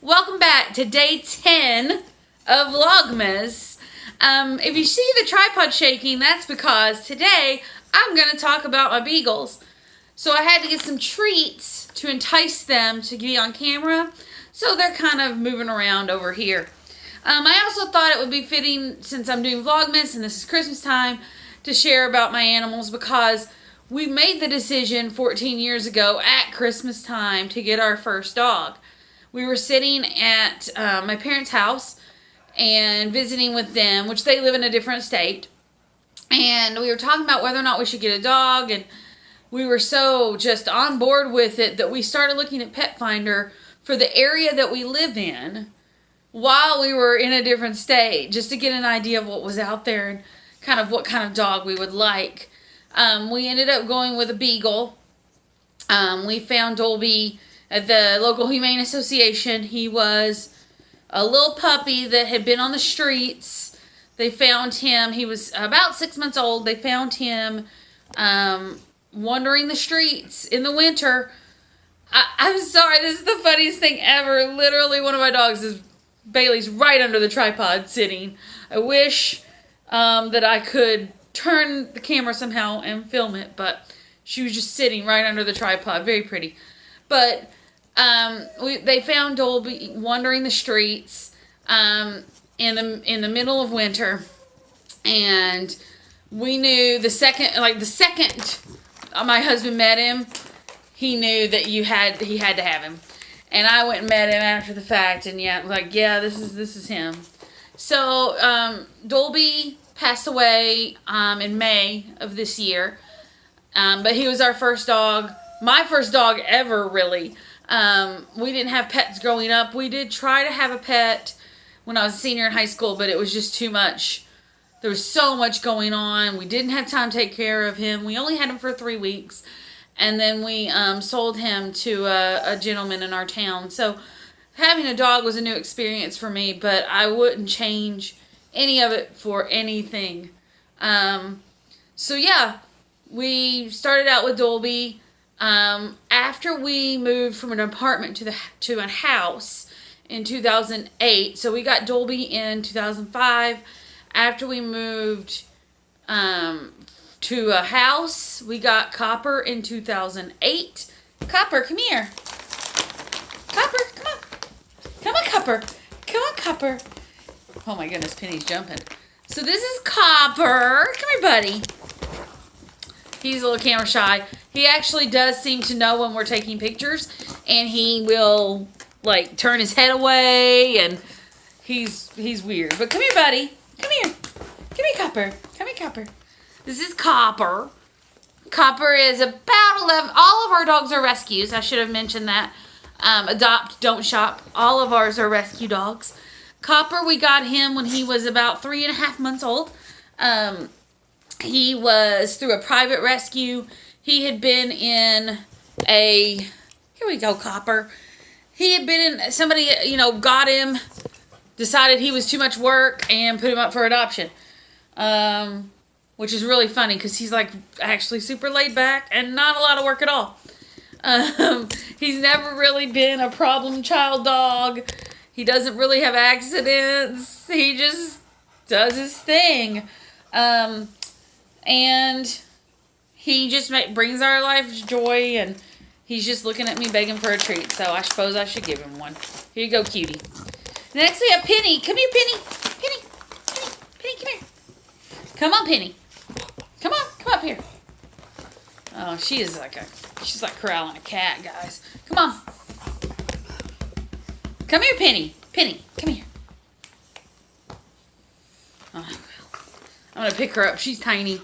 Welcome back to day 10 of Vlogmas. If you see the tripod shaking, that's because today I'm going to talk about my beagles. So I had to get some treats to entice them to be on camera, so they're kind of moving around over here. I also thought it would be fitting, since I'm doing Vlogmas and this is Christmas time, to share about my animals, because we made the decision 14 years ago at Christmas time to get our first dog. We were sitting at my parents' house and visiting with them, which they live in a different state. And we were talking about whether or not we should get a dog, and we were so just on board with it that we started looking at Pet Finder for the area that we live in while we were in a different state, just to get an idea of what was out there and kind of what kind of dog we would like. We ended up going with a beagle. We found Dolby at the local Humane Association. He was a little puppy that had been on the streets. They found him. He was about 6 months old. They found him wandering the streets in the winter. I'm sorry, this is the funniest thing ever. Literally, one of my dogs is Bailey's right under the tripod sitting. I wish that I could turn the camera somehow and film it, but she was just sitting right under the tripod. Very pretty. But they found Dolby wandering the streets in the middle of winter, and we knew the second my husband met him, he knew that he had to have him. And I went and met him after the fact, and this is him. So Dolby passed away in May of this year, but he was our first dog, my first dog ever, really. We didn't have pets growing up. We did try to have a pet when I was a senior in high school, but it was just too much. There was so much going on. We didn't have time to take care of him. We only had him for 3 weeks, and then we sold him to a gentleman in our town. So having a dog was a new experience for me, but I wouldn't change any of it for anything. So yeah, we started out with Dolby. After we moved from an apartment to a house in 2008, so we got Dolby in 2005. After we moved to a house, we got Copper in 2008. Copper, come here. Copper, come on. Come on, Copper. Come on, Copper. Oh my goodness, Penny's jumping. So this is Copper. Come here, buddy. He's a little camera shy. He actually does seem to know when we're taking pictures, and he will turn his head away, and he's weird. But come here, buddy. Come here. Come here, Copper. Come here, Copper. This is Copper. Copper is about 11. All of our dogs are rescues. I should have mentioned that. Adopt, don't shop. All of ours are rescue dogs. Copper, we got him when he was about 3.5 months old. He was through a private rescue. He had been in here we go, Copper. He had been in, somebody, got him, decided he was too much work, and put him up for adoption. Which is really funny, because he's actually super laid back and not a lot of work at all. He's never really been a problem child dog. He doesn't really have accidents. He just does his thing. And he just brings our life joy, and he's just looking at me begging for a treat, so I suppose I should give him one. Here you go, cutie. Next we have Penny. Come here, Penny. Penny, come here. Come on, Penny. Come on, come up here. Oh, she's like corralling a cat, guys. Come on. Come here, Penny. Penny, come here. Oh, I'm going to pick her up. She's tiny.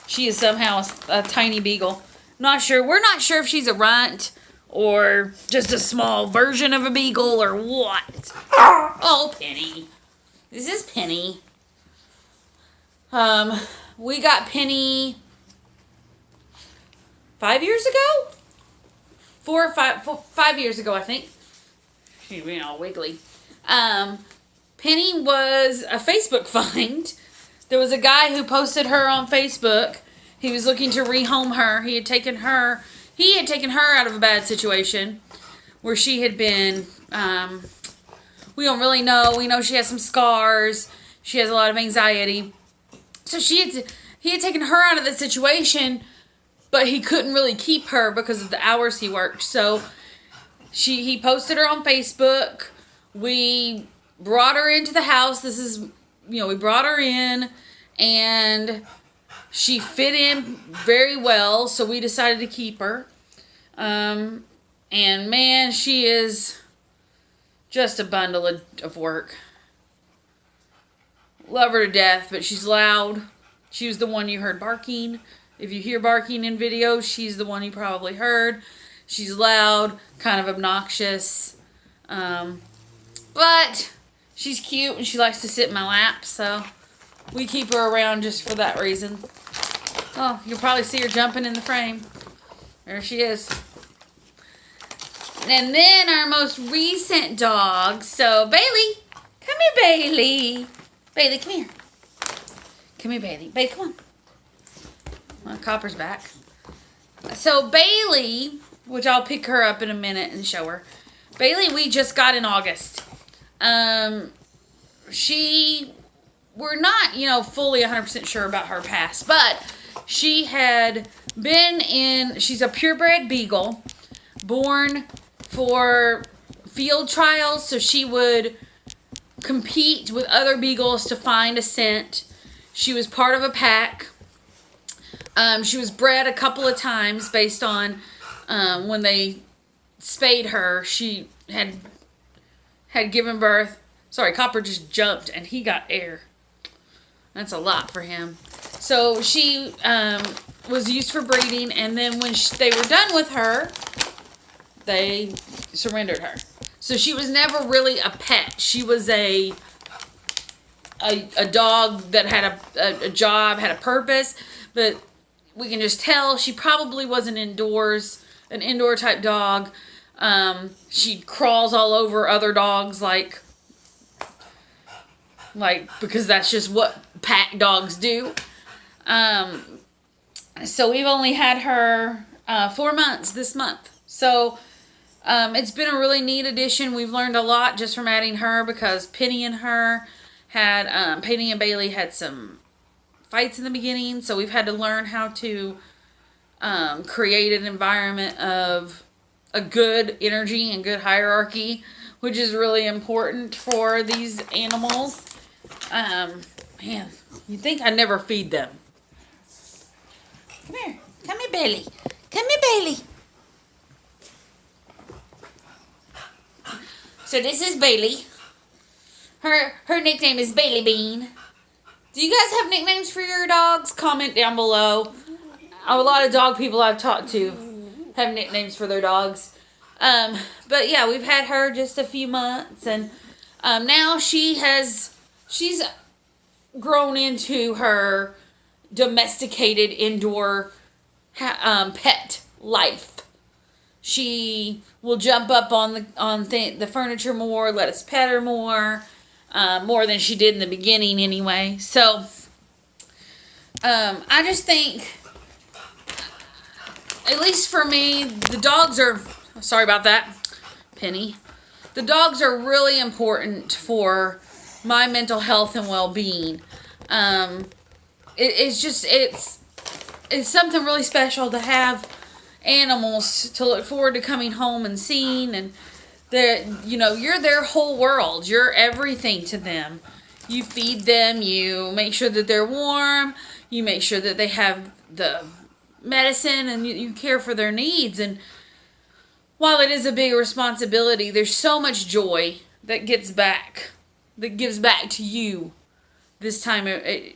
She is somehow a tiny beagle. We're not sure if she's a runt or just a small version of a beagle or what. Oh, Penny. This is Penny. We got Penny 5 years ago? 5 years ago, I think. She's being all wiggly. Penny was a Facebook find. There was a guy who posted her on Facebook. He was looking to rehome her. He had taken her out of a bad situation where she had been We don't really know. We know she has some scars. She has a lot of anxiety. So he had taken her out of the situation, but he couldn't really keep her because of the hours he worked. So he posted her on Facebook. We brought her into the house. We brought her in, and she fit in very well, so we decided to keep her. And man, she is just a bundle of work. Love her to death, but she's loud. She was the one you heard barking. If you hear barking in videos, she's the one you probably heard. She's loud, kind of obnoxious. But she's cute and she likes to sit in my lap, so we keep her around just for that reason. Oh, you'll probably see her jumping in the frame. There she is. And then our most recent dog. So, Bailey. Come here, Bailey. Bailey, come here. Come here, Bailey. Bailey, come on. Well, Copper's back. So, Bailey, which I'll pick her up in a minute and show her. Bailey, we just got in August. We're not, fully 100% sure about her past, but she had she's a purebred beagle, born for field trials, so she would compete with other beagles to find a scent. She was part of a pack. She was bred a couple of times based on when they spayed her. She had given birth. Sorry, Copper just jumped and he got air. That's a lot for him. So she was used for breeding, and then when they were done with her, they surrendered her. So she was never really a pet. She was a dog that had a job, had a purpose, but we can just tell she probably wasn't an indoor type dog. She crawls all over other dogs like because that's just what pack dogs do. So we've only had her 4 months this month. So it's been a really neat addition. We've learned a lot just from adding her, because Penny and Bailey had some fights in the beginning. So we've had to learn how to create an environment of a good energy and good hierarchy, which is really important for these animals. Man, you'd think I'd never feed them. Come here. Come here, Bailey. Come here, Bailey. So this is Bailey. Her nickname is Bailey Bean. Do you guys have nicknames for your dogs? Comment down below. A lot of dog people I've talked to have nicknames for their dogs. But yeah, we've had her just a few months, and now she's grown into her domesticated indoor pet life. She will jump up on the furniture more, let us pet her more than she did in the beginning anyway. So I just think, at least for me, the dogs are, sorry about that, Penny. The dogs are really important for my mental health and well-being. It's something really special to have animals to look forward to coming home and seeing, and you're their whole world. You're everything to them. You feed them, you make sure that they're warm, you make sure that they have the medicine, and you care for their needs. And while it is a big responsibility, there's so much joy that gives back to you this time, in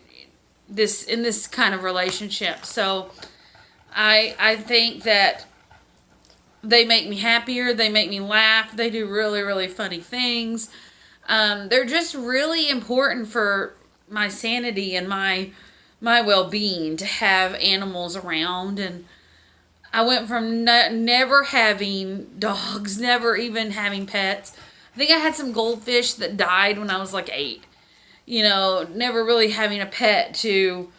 this kind of relationship. So I think that they make me happier, they make me laugh, they do really, really funny things. They're just really important for my sanity and my well-being to have animals around. And I went from never having dogs, never even having pets. I think I had some goldfish that died when I was like 8. Never really having a pet, to,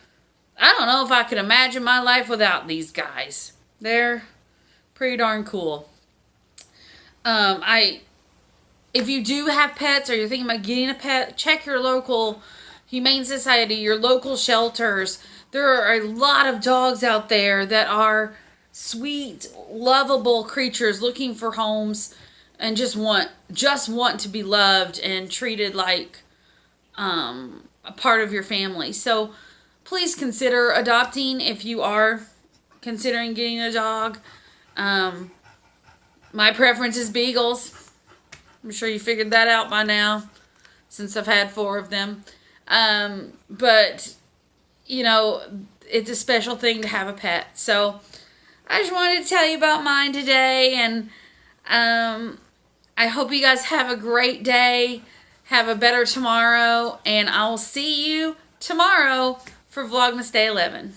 I don't know if I could imagine my life without these guys. They're pretty darn cool. I if you do have pets or you're thinking about getting a pet, check your local Humane Society, your local shelters. There are a lot of dogs out there that are sweet, lovable creatures looking for homes and just want to be loved and treated like a part of your family. So please consider adopting if you are considering getting a dog. My preference is beagles. I'm sure you figured that out by now since I've had 4 of them. But, you know, it's a special thing to have a pet. So I just wanted to tell you about mine today. And I hope you guys have a great day. Have a better tomorrow. And I will see you tomorrow for Vlogmas Day 11.